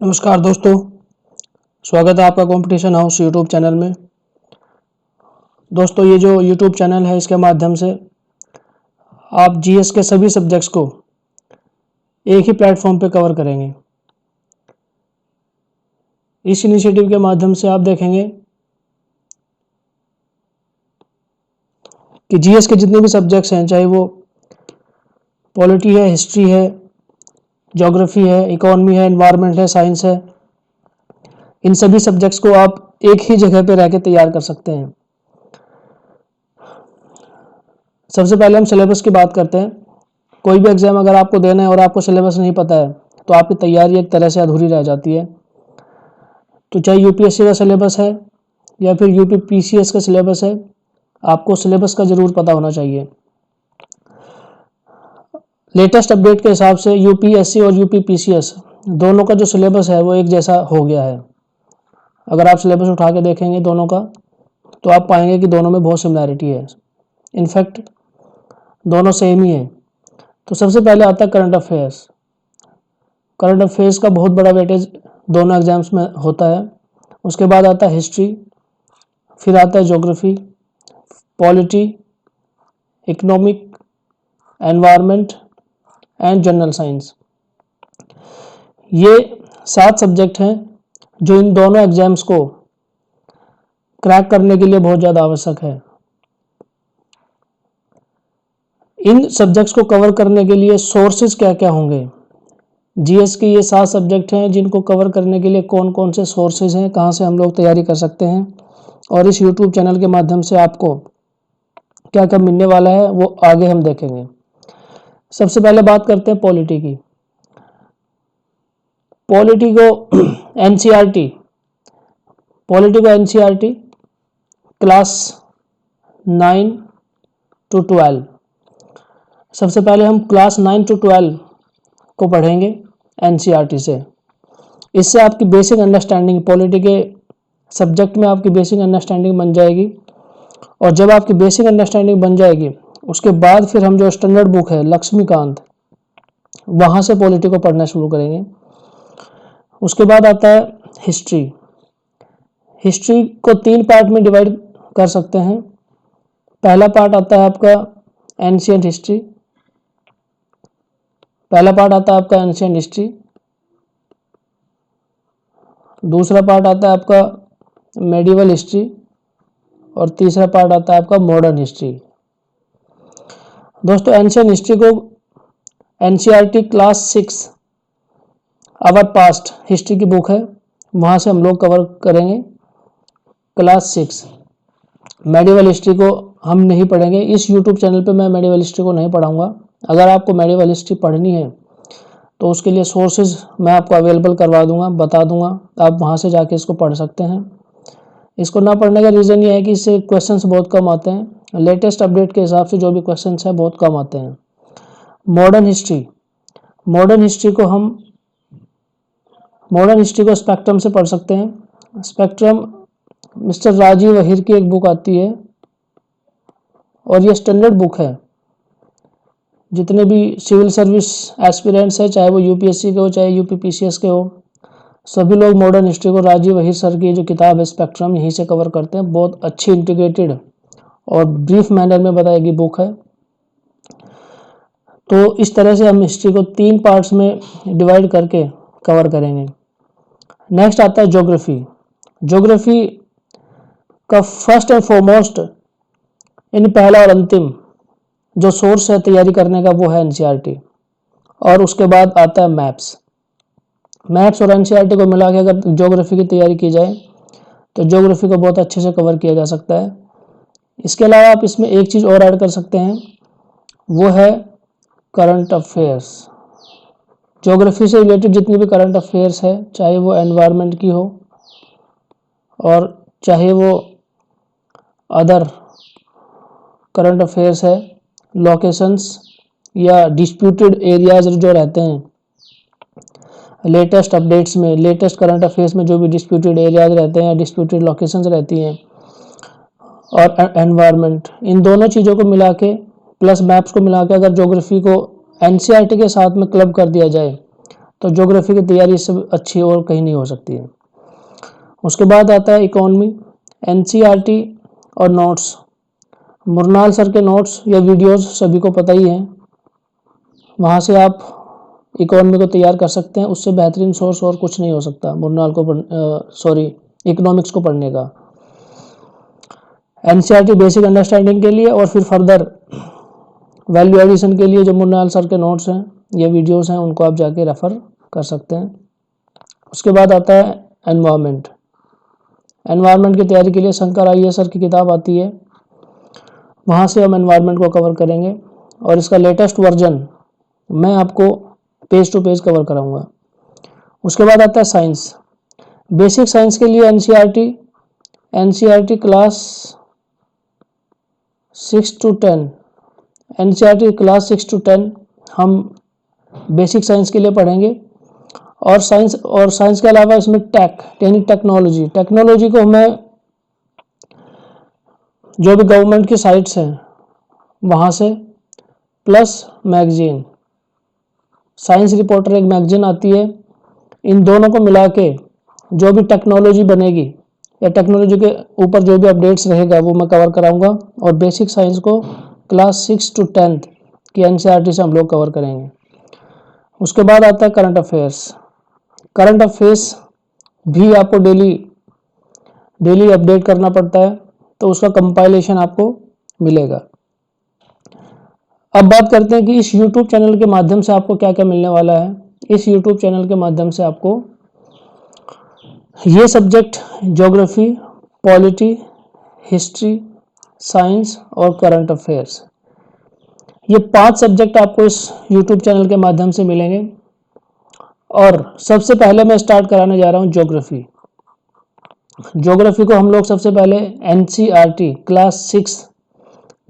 नमस्कार दोस्तों, स्वागत है आपका कंपटीशन हाउस यूट्यूब चैनल में। दोस्तों, ये जो यूट्यूब चैनल है इसके माध्यम से आप जीएस के सभी सब्जेक्ट्स को एक ही प्लेटफॉर्म पे कवर करेंगे। इस इनिशिएटिव के माध्यम से आप देखेंगे कि जीएस के जितने भी सब्जेक्ट्स हैं, चाहे वो पॉलिटी है, हिस्ट्री है, ज्योग्राफी है, इकोनॉमी है, एनवायरनमेंट है, साइंस है, इन सभी सब्जेक्ट्स को आप एक ही जगह पे रह के तैयार कर सकते हैं। सबसे पहले हम सिलेबस की बात करते हैं। कोई भी एग्जाम अगर आपको देना है और आपको सिलेबस नहीं पता है तो आपकी तैयारी एक तरह से अधूरी रह जाती है। तो चाहे यूपीएससी का सिलेबस है या फिर यूपी पीसीएस का सिलेबस है, आपको सिलेबस का ज़रूर पता होना चाहिए। लेटेस्ट अपडेट के हिसाब से यूपीएससी और यूपी पीसीएस दोनों का जो सिलेबस है वो एक जैसा हो गया है। अगर आप सिलेबस उठा के देखेंगे दोनों का तो आप पाएंगे कि दोनों में बहुत सिमिलैरिटी है। इनफैक्ट दोनों सेम ही है। तो सबसे पहले आता है करंट अफेयर्स। करंट अफेयर्स का बहुत बड़ा वेटेज दोनों एग्जाम्स में होता है। उसके बाद आता है हिस्ट्री, फिर आता है geography, polity, economic, environment and general science. ये 7 सब्जेक्ट हैं जो इन दोनों एग्जाम्स को क्रैक करने के लिए बहुत ज़्यादा आवश्यक है। इन सब्जेक्ट्स को कवर करने के लिए सोर्सेज क्या क्या होंगे? जीएस के ये 7 सब्जेक्ट हैं जिनको कवर करने के लिए कौन कौन से सोर्सेज हैं, कहाँ से हम लोग तैयारी कर सकते हैं, और इस यूट्यूब चैनल के माध्यम से आपको क्या क्या मिलने वाला है वो आगे हम देखेंगे। सबसे पहले बात करते हैं पॉलिटी की। पॉलिटी को एनसीईआरटी क्लास 9 to 12। सबसे पहले हम क्लास 9 to 12 को पढ़ेंगे एनसीईआरटी से। इससे आपकी बेसिक अंडरस्टैंडिंग पॉलिटी के सब्जेक्ट में आपकी बेसिक अंडरस्टैंडिंग बन जाएगी। और जब आपकी बेसिक अंडरस्टैंडिंग बन जाएगी उसके बाद फिर हम जो स्टैंडर्ड बुक है लक्ष्मीकांत, वहाँ से पॉलिटी को पढ़ना शुरू करेंगे। उसके बाद आता है हिस्ट्री। हिस्ट्री को 3 पार्ट में डिवाइड कर सकते हैं। पहला पार्ट आता है आपका एंशिएंट हिस्ट्री। दूसरा पार्ट आता है आपका मेडिवल हिस्ट्री और तीसरा पार्ट आता है आपका मॉडर्न हिस्ट्री। दोस्तों, एंशिएंट हिस्ट्री को NCERT class 6 our past history की बुक है, वहाँ से हम लोग कवर करेंगे क्लास 6। मेडिवल हिस्ट्री को हम नहीं पढ़ेंगे। इस यूट्यूब चैनल पे मैं मेडिवल हिस्ट्री को नहीं पढ़ाऊँगा। अगर आपको मेडिवल हिस्ट्री पढ़नी है तो उसके लिए सोर्सेज मैं आपको अवेलेबल करवा दूंगा, बता दूंगा, आप वहाँ से जाके इसको पढ़ सकते हैं। इसको ना पढ़ने का रीज़न ये है कि इससे क्वेश्चंस बहुत कम आते हैं। लेटेस्ट अपडेट के हिसाब से जो भी क्वेश्चंस हैं बहुत कम आते हैं। मॉडर्न हिस्ट्री को स्पेक्ट्रम से पढ़ सकते हैं। स्पेक्ट्रम मिस्टर राजीव अहिर की एक बुक आती है और ये स्टैंडर्ड बुक है। जितने भी सिविल सर्विस एस्पिरेंट्स हैं, चाहे वो यूपीएससी के हो चाहे यूपी पीसीएस के हो, सभी लोग मॉडर्न हिस्ट्री को राजीव अहिर सर की जो किताब है स्पेक्ट्रम, यहीं से कवर करते हैं। बहुत अच्छी इंटीग्रेटेड और ब्रीफ मैनर में बताई गई बुक है। तो इस तरह से हम हिस्ट्री को 3 पार्ट्स में डिवाइड करके कवर करेंगे। नेक्स्ट आता है ज्योग्राफी का फर्स्ट एंड फॉरमोस्ट इन पहला और अंतिम जो सोर्स है तैयारी करने का वो है एनसीईआरटी। और उसके बाद आता है मैप्स और एनसीईआरटी को मिला के अगर ज्योग्राफी की तैयारी की जाए तो ज्योग्राफी को बहुत अच्छे से कवर किया जा सकता है। इसके अलावा आप इसमें एक चीज़ और ऐड कर सकते हैं, वो है करंट अफेयर्स। ज्योग्राफी से रिलेटेड जितनी भी करंट अफेयर्स है, चाहे वो एनवायरनमेंट की हो और चाहे वो अदर करंट अफेयर्स है, लोकेशंस या डिस्प्यूटेड एरियाज जो रहते हैं, लेटेस्ट अपडेट्स में, लेटेस्ट करंट अफेयर्स में जो भी डिस्प्यूटेड एरियाज रहते हैं, डिस्प्यूटेड लोकेशंस रहती हैं, और एनवायरनमेंट, इन दोनों चीज़ों को मिला के प्लस मैप्स को मिला के अगर ज्योग्राफी को एनसीईआरटी के साथ में क्लब कर दिया जाए तो ज्योग्राफी की तैयारी इससे अच्छी और कहीं नहीं हो सकती है। उसके बाद आता है इकोनॉमी, एनसीईआरटी और नोट्स। मुरनाल सर के नोट्स या वीडियोस सभी को पता ही है, वहाँ से आप इकोनॉमी को तैयार कर सकते हैं। उससे बेहतरीन सोर्स और कुछ नहीं हो सकता मुरनाल को इकोनॉमिक्स को पढ़ने का। एनसीईआरटी बेसिक अंडरस्टैंडिंग के लिए और फिर फर्दर वैल्यू एडिशन के लिए जो मुरनाल सर के नोट्स हैं या वीडियोस हैं उनको आप जाके रेफर कर सकते हैं। उसके बाद आता है एनवायरनमेंट। एनवायरनमेंट की तैयारी के लिए शंकर आईएएस सर की किताब आती है, वहाँ से हम एनवायरनमेंट को कवर करेंगे और इसका लेटेस्ट वर्जन मैं आपको पेज टू पेज कवर कराऊंगा। उसके बाद आता है साइंस। बेसिक साइंस के लिए NCERT class 6 to 10 NCERT class 6 to 10 हम बेसिक साइंस के लिए पढ़ेंगे। और साइंस के अलावा इसमें टेक्नोलॉजी को हमें जो भी गवर्नमेंट की साइट्स हैं वहाँ से, प्लस मैगजीन, साइंस रिपोर्टर एक मैगजीन आती है, इन दोनों को मिला के जो भी टेक्नोलॉजी बनेगी या टेक्नोलॉजी के ऊपर जो भी अपडेट्स रहेगा वो मैं कवर कराऊंगा। और बेसिक साइंस को क्लास 6 to 10 की एनसीईआरटी से हम लोग कवर करेंगे। उसके बाद आता है करंट अफेयर्स। करंट अफेयर्स भी आपको डेली अपडेट करना पड़ता है, तो उसका कंपाइलेशन आपको मिलेगा। अब बात करते हैं कि इस YouTube चैनल के माध्यम से आपको क्या क्या मिलने वाला है। इस YouTube चैनल के माध्यम से आपको ये subject geography, polity, history, science और करंट अफेयर्स, ये 5 सब्जेक्ट आपको इस YouTube चैनल के माध्यम से मिलेंगे। और सबसे पहले मैं स्टार्ट कराने जा रहा हूँ ज्योग्राफी। ज्योग्राफी को हम लोग सबसे पहले एनसीईआरटी क्लास 6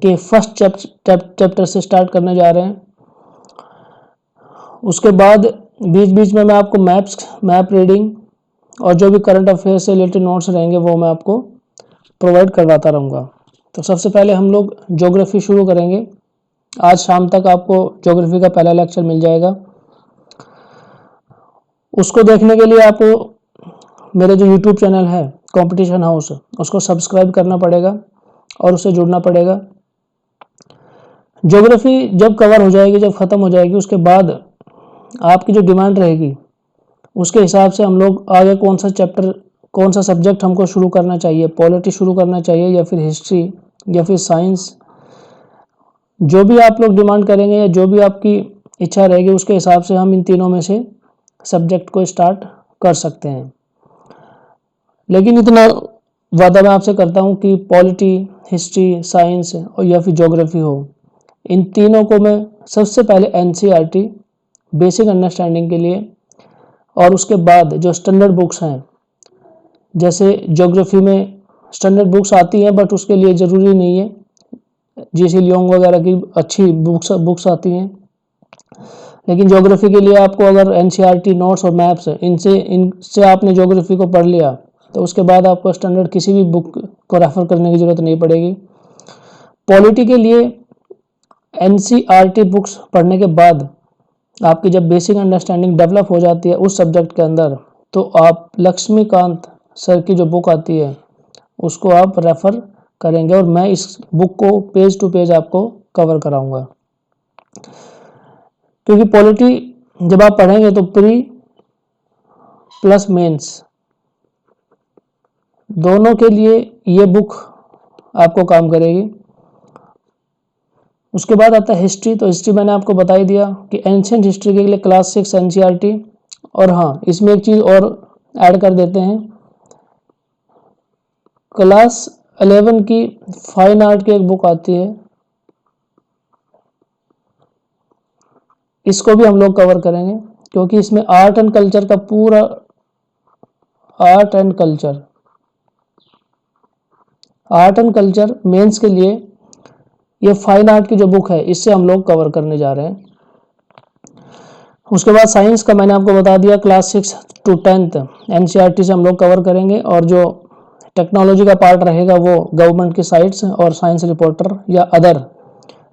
के फर्स्ट चैप्टर से स्टार्ट करने जा रहे हैं। उसके बाद बीच बीच में मैं आपको मैप रीडिंग और जो भी करंट अफेयर से रिलेटेड नोट्स रहेंगे वो मैं आपको प्रोवाइड करवाता रहूँगा। तो सबसे पहले हम लोग ज्योग्राफी शुरू करेंगे। आज शाम तक आपको ज्योग्राफी का पहला लेक्चर मिल जाएगा। उसको देखने के लिए आपको मेरे जो YouTube चैनल है कंपटीशन हाउस, उसको सब्सक्राइब करना पड़ेगा और उससे जुड़ना पड़ेगा। ज्योग्राफी जब कवर हो जाएगी, जब ख़त्म हो जाएगी, उसके बाद आपकी जो डिमांड रहेगी उसके हिसाब से हम लोग आगे कौन सा सब्जेक्ट हमको शुरू करना चाहिए, पॉलिटी शुरू करना चाहिए या फिर हिस्ट्री या फिर साइंस, जो भी आप लोग डिमांड करेंगे या जो भी आपकी इच्छा रहेगी उसके हिसाब से हम इन तीनों में से सब्जेक्ट को स्टार्ट कर सकते हैं। लेकिन इतना वादा मैं आपसे करता हूँ कि पॉलिटी, हिस्ट्री, साइंस और या फिर ज्योग्राफी हो, इन तीनों को मैं सबसे पहले एनसीईआरटी बेसिक अंडरस्टैंडिंग के लिए और उसके बाद जो स्टैंडर्ड बुक्स हैं, जैसे ज्योग्राफी में स्टैंडर्ड बुक्स आती हैं बट उसके लिए ज़रूरी नहीं है, जीसी लियोंग वगैरह की अच्छी बुक्स आती हैं। लेकिन ज्योग्राफी के लिए आपको अगर एनसीईआरटी नोट्स और मैप्स इनसे आपने ज्योग्राफी को पढ़ लिया तो उसके बाद आपको स्टैंडर्ड किसी भी बुक को रेफर करने की ज़रूरत नहीं पड़ेगी। पॉलिटी के लिए एनसीईआरटी बुक्स पढ़ने के बाद आपकी जब बेसिक अंडरस्टैंडिंग डेवलप हो जाती है उस सब्जेक्ट के अंदर, तो आप लक्ष्मीकांत सर की जो बुक आती है उसको आप रेफ़र करेंगे और मैं इस बुक को पेज टू पेज आपको कवर कराऊंगा। क्योंकि पॉलिटी जब आप पढ़ेंगे तो प्री प्लस मेंस दोनों के लिए ये बुक आपको काम करेगी। उसके बाद आता है हिस्ट्री। तो हिस्ट्री मैंने आपको बता ही दिया कि एंशिएंट हिस्ट्री के लिए क्लास 6 एनसीईआरटी। और हाँ, इसमें एक चीज़ और ऐड कर देते हैं, क्लास 11 की फाइन आर्ट की एक बुक आती है, इसको भी हम लोग कवर करेंगे क्योंकि इसमें आर्ट एंड कल्चर का पूरा आर्ट एंड कल्चर मेंस के लिए ये फाइन आर्ट की जो बुक है इससे हम लोग कवर करने जा रहे हैं। उसके बाद साइंस का मैंने आपको बता दिया, क्लास 6 to 10 एनसीईआरटी से हम लोग कवर करेंगे और जो टेक्नोलॉजी का पार्ट रहेगा वो गवर्नमेंट की साइट्स और साइंस रिपोर्टर या अदर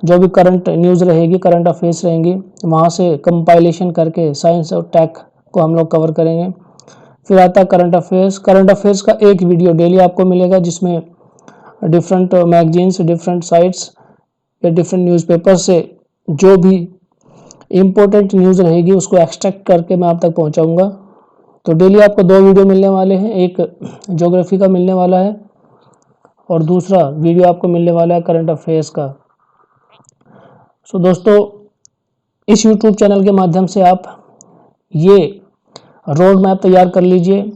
जो भी करंट न्यूज़ रहेगी, करंट अफेयर्स रहेंगी, वहाँ से कंपाइलेशन करके साइंस और टेक को हम लोग कवर करेंगे। फिर आता है करंट अफेयर्स। करंट अफेयर्स का एक वीडियो डेली आपको मिलेगा, जिसमें डिफरेंट मैगजीन्स, डिफरेंट साइट्स या डिफरेंट न्यूज़पेपर से जो भी इम्पोर्टेंट न्यूज़ रहेगी उसको एक्सट्रैक्ट करके मैं आप तक पहुंचाऊंगा। तो डेली आपको 2 वीडियो मिलने वाले हैं, एक ज्योग्राफी का मिलने वाला है और दूसरा वीडियो आपको मिलने वाला है करंट अफेयर्स का। सो दोस्तों, इस यूट्यूब चैनल के माध्यम से आप ये रोड मैप तैयार कर लीजिए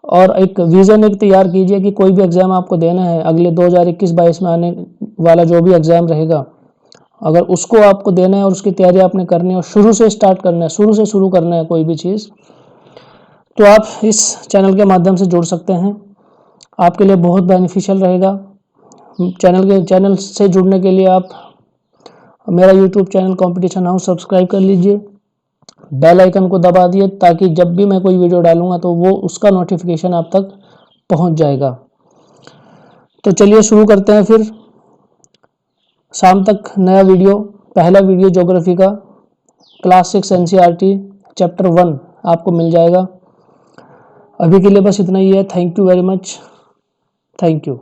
और एक विज़न एक तैयार कीजिए कि कोई भी एग्ज़ाम आपको देना है अगले 2021-22 में आने वाला जो भी एग्ज़ाम रहेगा, अगर उसको आपको देना है और उसकी तैयारी आपने करनी है और शुरू से स्टार्ट करना है, शुरू से शुरू करना है कोई भी चीज़, तो आप इस चैनल के माध्यम से जुड़ सकते हैं। आपके लिए बहुत बेनिफिशियल रहेगा। चैनल से जुड़ने के लिए आप मेरा YouTube channel competition house subscribe कर लीजिए, बेल आइकन को दबा दिए, ताकि जब भी मैं कोई वीडियो डालूंगा तो वो उसका नोटिफिकेशन आप तक पहुंच जाएगा। तो चलिए शुरू करते हैं। फिर शाम तक नया वीडियो, पहला वीडियो ज्योग्राफी का क्लास 6 एनसीईआरटी चैप्टर 1 आपको मिल जाएगा। अभी के लिए बस इतना ही है। Thank you very much. Thank you.